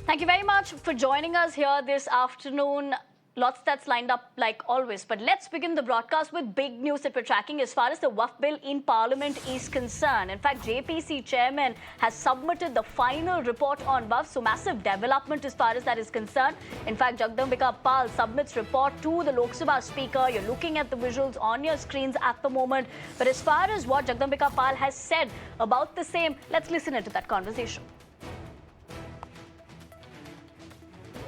Thank you very much for joining us here this afternoon. Lots that's lined up like always. But let's begin the broadcast with big news that we're tracking as far as the Waqf bill in Parliament is concerned. In fact, JPC chairman has submitted the final report on Waqf. So massive development as far as that is concerned. In fact, Jagdambika Pal submits report to the Lok Sabha speaker. You're looking at the visuals on your screens at the moment. But as far as what Jagdambika Pal has said about the same, let's listen into that conversation.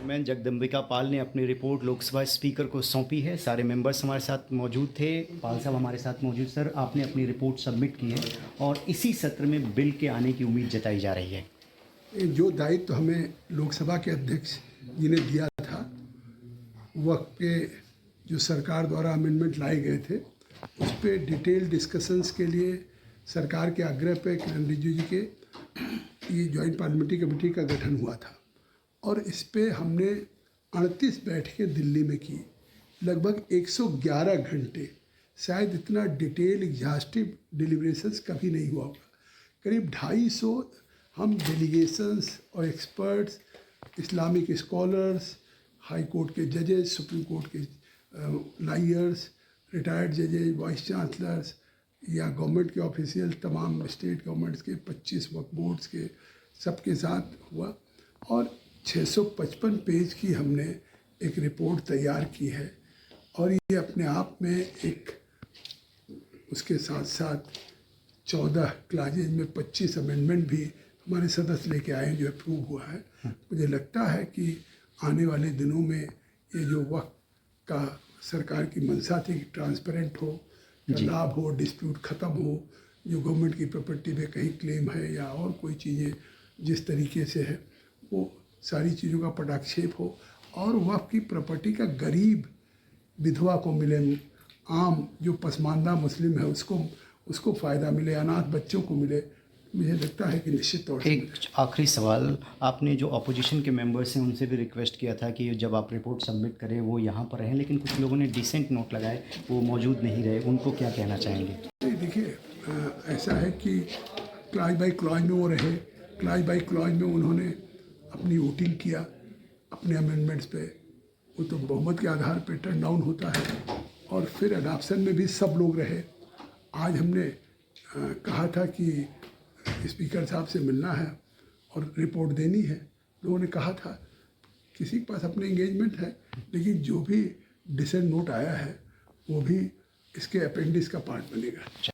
Chairman Jagdambika Pal ने अपनी report Lok Sabha speaker को सौंपी है। सारे members हमारे साथ मौजूद थे। पाल साहब हमारे साथ मौजूद। सर, आपने अपनी रिपोर्ट सबमिट की है और इसी सत्र में बिल के आने की उम्मीद जताई जा रही है। जो दायित्व तो हमें लोकसभा के अध्यक्ष जी ने दिया था, वक्त पे जो सरकार द्वारा अमेंडमेंट लाए गए थे, उस पर डिटेल डिस्कशंस के लिए सरकार के आग्रह पे किरण रिजिजू जी के ये जॉइंट पार्लियामेंट्री कमेटी का गठन हुआ था और इस पे हमने 38 बैठकें दिल्ली में की, लगभग 111 घंटे। शायद इतना डिटेल एग्जॉस्टिव डिलिब्रेशंस कभी नहीं हुआ होगा। करीब 250 हम डेलीगेशंस और experts, Islamic scholars, high court के जजेस, सुप्रीम कोर्ट के लॉयर्स, रिटायर्ड जजेस, वाइस चांसलर्स या गवर्नमेंट के ऑफिशियल, तमाम स्टेट गवर्नमेंट्स के 25 वक्फ बोर्ड्स के सबके साथ हुआ और 655 पेज की हमने एक रिपोर्ट तैयार की है। और ये अपने आप में एक, उसके साथ साथ 14 क्लाजेज में 25 अमेंडमेंट भी हमारे सदस्य लेके आए जो अप्रूव हुआ है। मुझे लगता है कि आने वाले दिनों में ये जो वक्त का सरकार की मंशा थी कि ट्रांसपेरेंट हो, लाभ हो, डिस्प्यूट ख़त्म हो, जो गवर्नमेंट की प्रॉपर्टी पे कहीं क्लेम है या और कोई चीज़ें जिस तरीके से है, वो सारी चीज़ों का पटाक्षेप हो और वक़्फ की प्रॉपर्टी का गरीब विधवा को मिले, आम जो पसमानदा मुस्लिम है उसको फ़ायदा मिले, अनाथ बच्चों को मिले। मुझे लगता है कि निश्चित तौर से। एक आखिरी सवाल, आपने जो अपोजिशन के मेंबर्स हैं उनसे भी रिक्वेस्ट किया था कि जब आप रिपोर्ट सबमिट करें वो यहाँ पर रहें, लेकिन कुछ लोगों ने डिसेंट नोट लगाए, वो मौजूद नहीं रहे, उनको क्या कहना चाहेंगे? देखिए, ऐसा है कि क्लॉज बाई क्लॉज में वो रहे, क्लॉज बाई क्लॉज में उन्होंने अपनी वोटिंग किया अपने अमेंडमेंट्स पे, वो तो बहुमत के आधार पे टर्न डाउन होता है और फिर अडॉप्शन में भी सब लोग रहे। आज हमने कहा था कि स्पीकर साहब से मिलना है और रिपोर्ट देनी है। लोगों ने कहा था, किसी के पास अपने एंगेजमेंट है, लेकिन जो भी डिसेंट नोट आया है वो भी इसके अपेंडिक्स का पार्ट बनेगा।